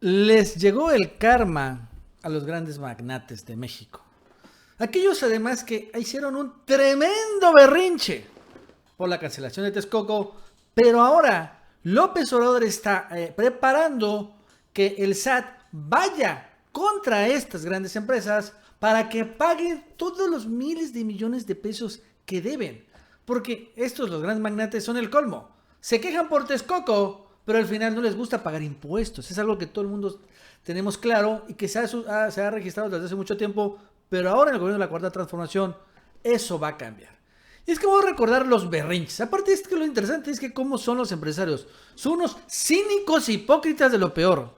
Les llegó el karma a los grandes magnates de México. Aquellos además que hicieron un tremendo berrinche por la cancelación de Texcoco, pero ahora López Obrador está preparando que el SAT vaya contra estas grandes empresas para que paguen todos los miles de millones de pesos que deben. Porque estos, los grandes magnates, son el colmo. Se quejan por Texcoco, pero al final no les gusta pagar impuestos. Es algo que todo el mundo tenemos claro y que se ha registrado desde hace mucho tiempo, pero ahora en el gobierno de la Cuarta Transformación eso va a cambiar. Y es que vamos a recordar los berrinches. Aparte es que lo interesante es que cómo son los empresarios. Son unos cínicos e hipócritas de lo peor.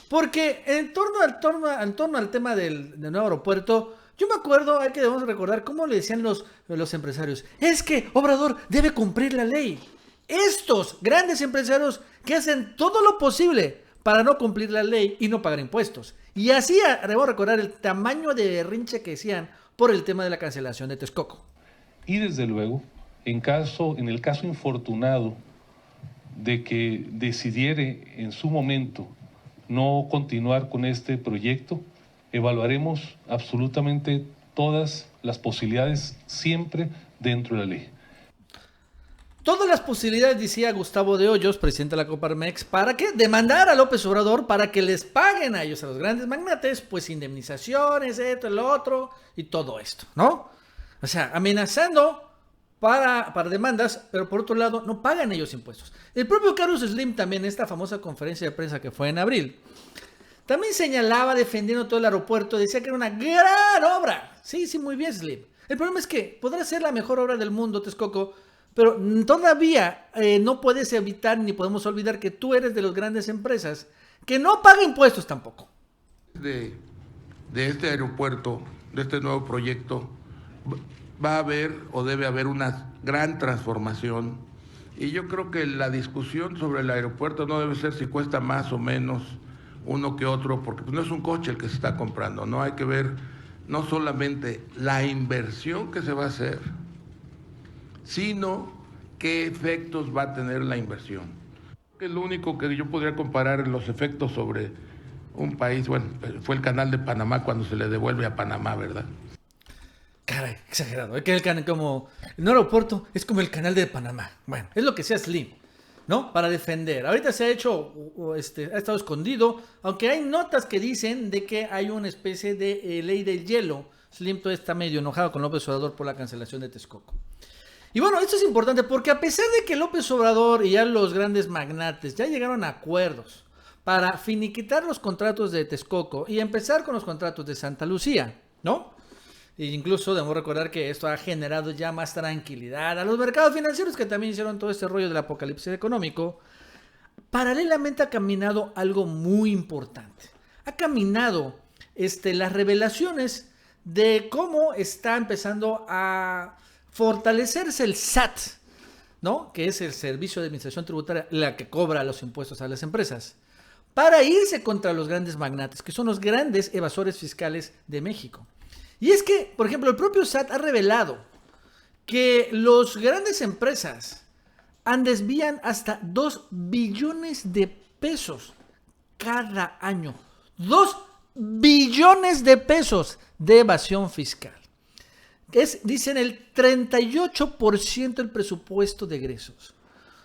Porque en torno al tema del nuevo aeropuerto, yo me acuerdo, hay que debemos recordar cómo le decían los empresarios. Es que Obrador debe cumplir la ley. Estos grandes empresarios que hacen todo lo posible para no cumplir la ley y no pagar impuestos. Y así debemos recordar el tamaño de berrinche que hacían por el tema de la cancelación de Texcoco. Y desde luego, en el caso infortunado de que decidiere en su momento no continuar con este proyecto, evaluaremos absolutamente todas las posibilidades siempre dentro de la ley. Todas las posibilidades, decía Gustavo de Hoyos, presidente de la Coparmex, ¿para qué? Demandar a López Obrador para que les paguen a ellos, a los grandes magnates, pues indemnizaciones, esto, lo otro y todo esto, ¿no? O sea, amenazando para demandas, pero por otro lado no pagan ellos impuestos. El propio Carlos Slim también, en esta famosa conferencia de prensa que fue en abril, también señalaba defendiendo todo el aeropuerto, decía que era una gran obra. Sí, muy bien, Slim. El problema es que podrá ser la mejor obra del mundo, Texcoco, pero todavía no puedes evitar ni podemos olvidar que tú eres de las grandes empresas que no pagan impuestos tampoco. De este aeropuerto, de este nuevo proyecto, va a haber o debe haber una gran transformación. Y yo creo que la discusión sobre el aeropuerto no debe ser si cuesta más o menos uno que otro, porque no es un coche el que se está comprando, no hay que ver no solamente la inversión que se va a hacer, sino qué efectos va a tener la inversión. Es lo único que yo podría comparar los efectos sobre un país, bueno, fue el canal de Panamá cuando se le devuelve a Panamá, ¿verdad? Caray, exagerado. Es que el aeropuerto es como el canal de Panamá. Bueno, es lo que sea Slim, ¿no? Para defender. Ahorita se ha hecho, ha estado escondido, aunque hay notas que dicen de que hay una especie de ley del hielo. Slim todavía está medio enojado con López Obrador por la cancelación de Texcoco. Y bueno, esto es importante porque a pesar de que López Obrador y ya los grandes magnates ya llegaron a acuerdos para finiquitar los contratos de Texcoco y empezar con los contratos de Santa Lucía, ¿no? E incluso debemos recordar que esto ha generado ya más tranquilidad a los mercados financieros que también hicieron todo este rollo del apocalipsis económico. Paralelamente ha caminado algo muy importante. Ha caminado las revelaciones de cómo está empezando a fortalecerse el SAT, ¿no? Que es el Servicio de Administración Tributaria, la que cobra los impuestos a las empresas, para irse contra los grandes magnates, que son los grandes evasores fiscales de México. Y es que, por ejemplo, el propio SAT ha revelado que las grandes empresas desvían hasta 2 billones de pesos cada año. 2 billones de pesos de evasión fiscal. Dicen el 38% del presupuesto de egresos.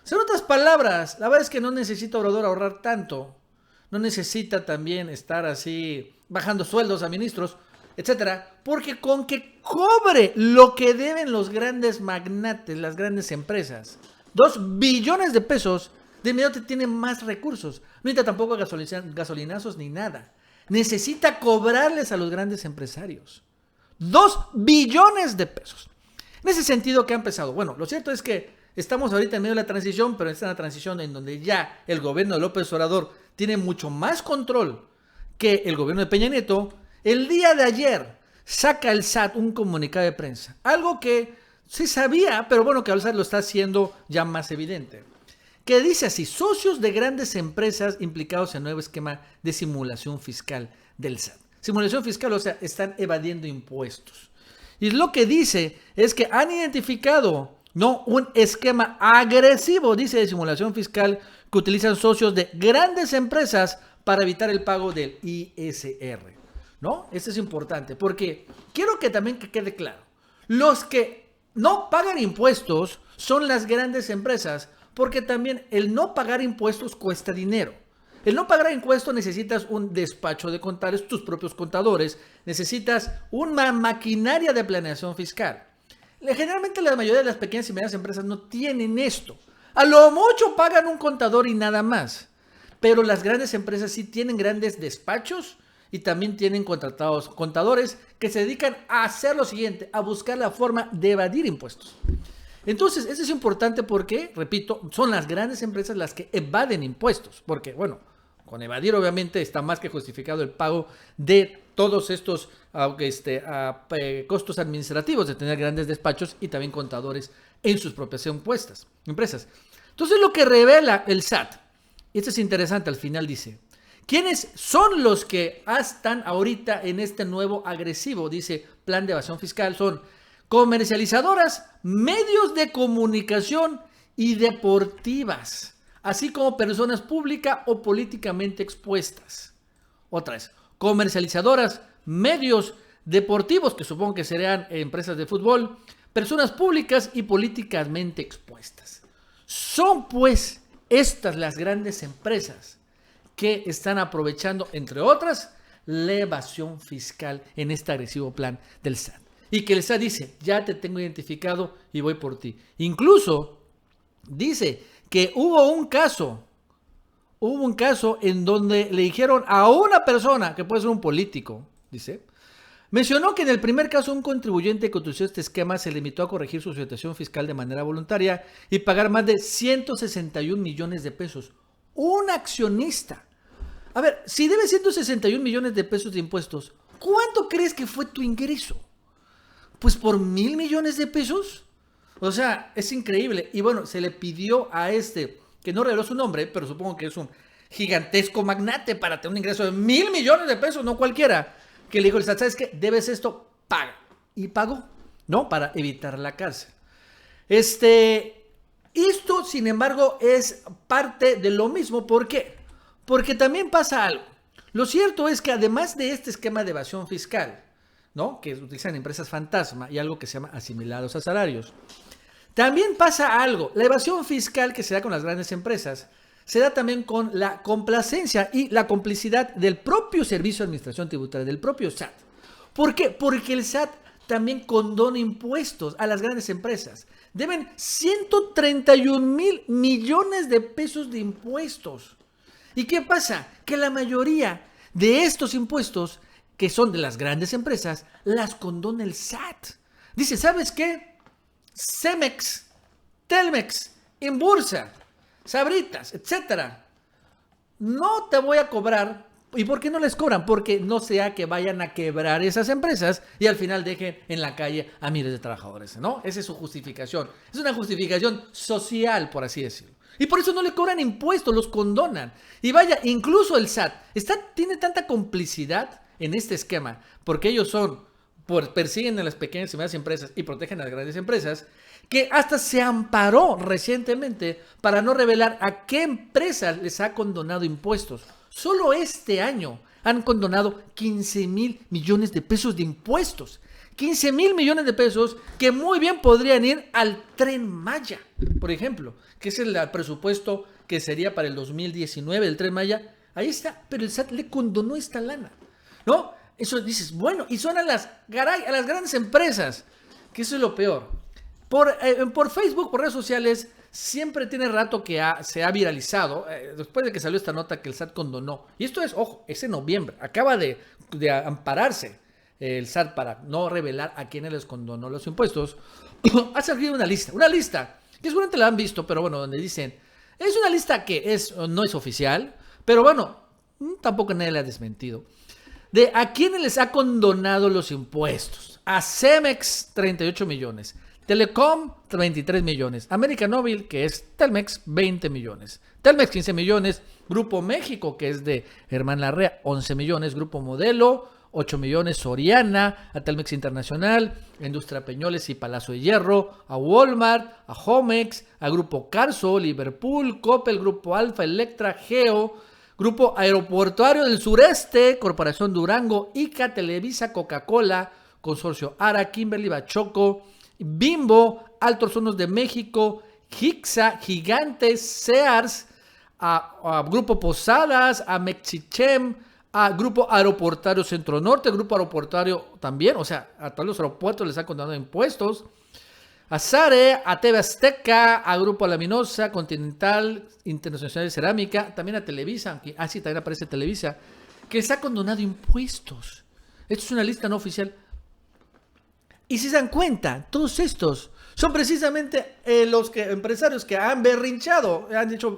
O sea, en otras palabras, la verdad es que no necesita Obrador ahorrar tanto. No necesita también estar así bajando sueldos a ministros, etcétera, porque con que cobre lo que deben los grandes magnates, las grandes empresas, 2 billones de pesos, de inmediato tiene más recursos. No necesita tampoco gasolinazos ni nada. Necesita cobrarles a los grandes empresarios 2 billones de pesos. En ese sentido, ¿qué ha empezado? Bueno, lo cierto es que estamos ahorita en medio de la transición, pero esta es una transición en donde ya el gobierno de López Obrador tiene mucho más control que el gobierno de Peña Nieto. El día de ayer saca el SAT un comunicado de prensa, algo que se sabía, pero bueno, que el SAT lo está haciendo ya más evidente, que dice así: socios de grandes empresas implicados en nuevo esquema de simulación fiscal del SAT. Simulación fiscal, o sea, están evadiendo impuestos. Y lo que dice es que han identificado, ¿no?, un esquema agresivo, dice, de simulación fiscal que utilizan socios de grandes empresas para evitar el pago del ISR, ¿no? Esto es importante porque quiero que también que quede claro. Los que no pagan impuestos son las grandes empresas, porque también el no pagar impuestos cuesta dinero. El no pagar impuestos necesitas un despacho de contadores, tus propios contadores, necesitas una maquinaria de planeación fiscal. Generalmente la mayoría de las pequeñas y medianas empresas no tienen esto. A lo mucho pagan un contador y nada más. Pero las grandes empresas sí tienen grandes despachos y también tienen contratados contadores que se dedican a hacer lo siguiente, a buscar la forma de evadir impuestos. Entonces, eso es importante porque, repito, son las grandes empresas las que evaden impuestos. Porque, bueno, con evadir obviamente está más que justificado el pago de todos estos costos administrativos de tener grandes despachos y también contadores en sus propias empresas. Entonces, lo que revela el SAT, y esto es interesante, al final dice, ¿quiénes son los que están ahorita en este nuevo agresivo, dice, plan de evasión fiscal? Son comercializadoras, medios de comunicación y deportivas, así como personas públicas o políticamente expuestas. Otra vez, comercializadoras, medios deportivos, que supongo que serían empresas de fútbol, personas públicas y políticamente expuestas. Son pues estas las grandes empresas que están aprovechando, entre otras, la evasión fiscal en este agresivo plan del SAT. Y que el SAT dice, ya te tengo identificado y voy por ti. Incluso dice que hubo un caso en donde le dijeron a una persona, que puede ser un político, dice, mencionó que en el primer caso un contribuyente que utilizó este esquema se limitó a corregir su situación fiscal de manera voluntaria y pagar más de 161 millones de pesos. Un accionista. A ver, si debes 161 millones de pesos de impuestos, ¿cuánto crees que fue tu ingreso? Pues por 1,000 millones de pesos. O sea, es increíble. Y bueno, se le pidió a que no reveló su nombre, pero supongo que es un gigantesco magnate para tener un ingreso de 1,000 millones de pesos, no cualquiera, que le dijo el SAT, ¿sabes qué? Debes esto, paga. Y pagó, ¿no? Para evitar la cárcel. Esto, sin embargo, es parte de lo mismo. ¿Por qué? Porque también pasa algo. Lo cierto es que además de este esquema de evasión fiscal, ¿no? Que utilizan empresas fantasma y algo que se llama asimilados a salarios, también pasa algo. La evasión fiscal que se da con las grandes empresas se da también con la complacencia y la complicidad del propio Servicio de Administración Tributaria, del propio SAT. ¿Por qué? Porque el SAT también condona impuestos a las grandes empresas. Deben 131,000 millones de pesos de impuestos. ¿Y qué pasa? Que la mayoría de estos impuestos, que son de las grandes empresas, las condona el SAT. Dice, ¿sabes qué? Cemex, Telmex, Inbursa, Sabritas, etcétera. No te voy a cobrar. ¿Y por qué no les cobran? Porque no sea que vayan a quebrar esas empresas y al final dejen en la calle a miles de trabajadores, ¿no? Esa es su justificación. Es una justificación social, por así decirlo. Y por eso no le cobran impuestos, los condonan. Y vaya, incluso el SAT tiene tanta complicidad en este esquema, porque ellos persiguen a las pequeñas y medianas empresas y protegen a las grandes empresas, que hasta se amparó recientemente para no revelar a qué empresas les ha condonado impuestos. Solo este año han condonado 15,000 millones de pesos de impuestos. 15,000 millones de pesos que muy bien podrían ir al Tren Maya, por ejemplo, que es el presupuesto que sería para el 2019, el Tren Maya. Ahí está, pero el SAT le condonó esta lana, ¿no? Eso dices, bueno, y son a las grandes empresas, que eso es lo peor. Por Facebook, por redes sociales, siempre tiene rato que se ha viralizado, después de que salió esta nota que el SAT condonó. Y esto es, ojo, es en noviembre, acaba de ampararse el SAT para no revelar a quiénes les condonó los impuestos. Ha salido una lista, que seguramente la han visto, pero bueno, donde dicen, es una lista que no es oficial, pero bueno, tampoco nadie la ha desmentido, de a quiénes les ha condonado los impuestos. A Cemex, 38 millones. Telecom, 23 millones. América Móvil, que es Telmex, 20 millones. Telmex, 15 millones. Grupo México, que es de Germán Larrea, 11 millones. Grupo Modelo, 8 millones. Soriana, a Telmex Internacional, a Industria Peñoles y Palacio de Hierro, a Walmart, a Homex, a Grupo Carso, Liverpool, Coppel, Grupo Alfa, Electra, Geo, Grupo Aeroportuario del Sureste, Corporación Durango, ICA, Televisa, Coca-Cola, Consorcio ARA, Kimberly Bachoco, Bimbo, Altos Hornos de México, Hixa, Gigantes, Sears, a Grupo Posadas, a Mexichem, a Grupo Aeroportuario Centro Norte, Grupo Aeroportuario también, o sea, a todos los aeropuertos les han condenado impuestos, a SARE, a TV Azteca, a Grupo Laminosa, Continental, Internacional de Cerámica, también a Televisa, sí, también aparece Televisa, que les ha condonado impuestos. Esto es una lista no oficial. Y si se dan cuenta, todos estos son precisamente los empresarios que han berrinchado,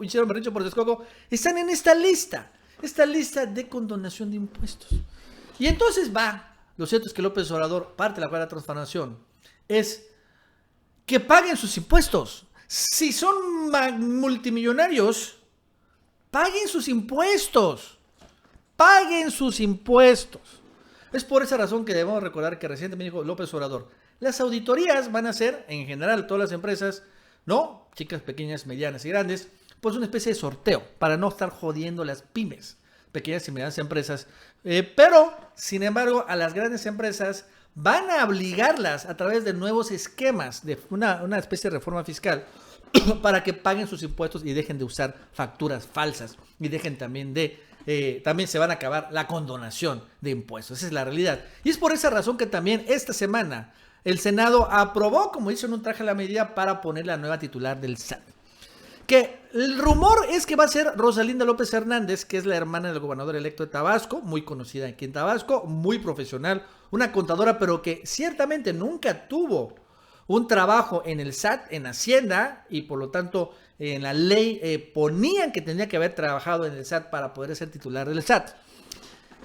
hicieron berrincho por descoco, están en esta lista de condonación de impuestos. Y entonces lo cierto es que López Obrador, parte de la cuarta transformación, es que paguen sus impuestos. Si son multimillonarios, paguen sus impuestos. Paguen sus impuestos. Es por esa razón que debemos recordar que recientemente dijo López Obrador, las auditorías van a ser, en general, todas las empresas, ¿no? Chicas, pequeñas, medianas y grandes, pues una especie de sorteo para no estar jodiendo las pymes, pequeñas y medianas empresas. Pero, sin embargo, a las grandes empresas van a obligarlas a través de nuevos esquemas, de una especie de reforma fiscal, para que paguen sus impuestos y dejen de usar facturas falsas y dejen también también se van a acabar la condonación de impuestos. Esa es la realidad. Y es por esa razón que también esta semana el Senado aprobó, como hizo en un traje a la medida, para poner la nueva titular del SAT. Que el rumor es que va a ser Rosalinda López Hernández, que es la hermana del gobernador electo de Tabasco, muy conocida aquí en Tabasco, muy profesional, una contadora, pero que ciertamente nunca tuvo un trabajo en el SAT, en Hacienda, y por lo tanto en la ley ponían que tenía que haber trabajado en el SAT para poder ser titular del SAT.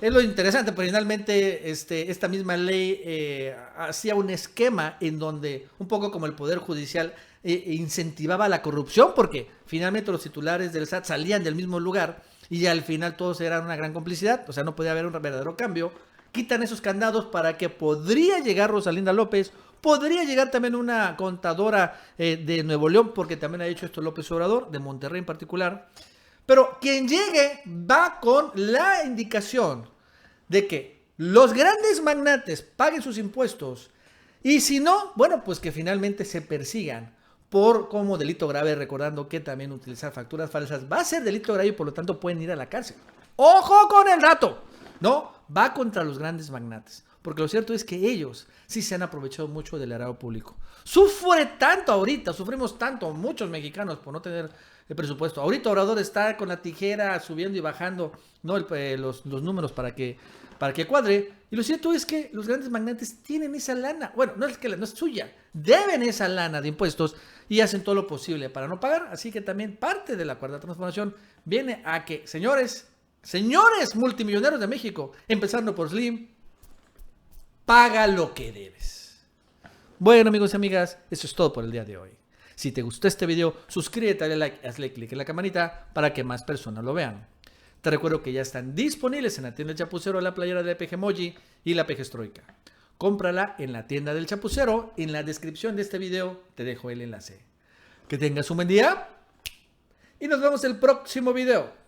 Es lo interesante, pero finalmente esta misma ley hacía un esquema en donde, un poco como el Poder Judicial, incentivaba la corrupción, porque finalmente los titulares del SAT salían del mismo lugar y al final todos eran una gran complicidad, o sea, no podía haber un verdadero cambio. Quitan esos candados para que podría llegar Rosalinda López, podría llegar también una contadora de Nuevo León, porque también ha hecho esto López Obrador, de Monterrey en particular. Pero quien llegue va con la indicación de que los grandes magnates paguen sus impuestos y si no, bueno, pues que finalmente se persigan por como delito grave, recordando que también utilizar facturas falsas va a ser delito grave y por lo tanto pueden ir a la cárcel. ¡Ojo con el dato! No, va contra los grandes magnates. Porque lo cierto es que ellos sí se han aprovechado mucho del erario público. Sufrimos tanto, muchos mexicanos, por no tener el presupuesto. Ahorita Obrador está con la tijera subiendo y bajando, ¿no? los números para que cuadre. Y lo cierto es que los grandes magnates tienen esa lana. Bueno, no es suya. Deben esa lana de impuestos y hacen todo lo posible para no pagar. Así que también parte de la cuarta transformación viene a que, señores multimillonarios de México, empezando por Slim, paga lo que debes. Bueno, amigos y amigas, eso es todo por el día de hoy. Si te gustó este video, suscríbete, dale like, hazle clic en la campanita para que más personas lo vean. Te recuerdo que ya están disponibles en la tienda del Chapucero la playera de PG Emoji y la PG Stroika. Cómprala en la tienda del Chapucero. En la descripción de este video te dejo el enlace. Que tengas un buen día y nos vemos el próximo video.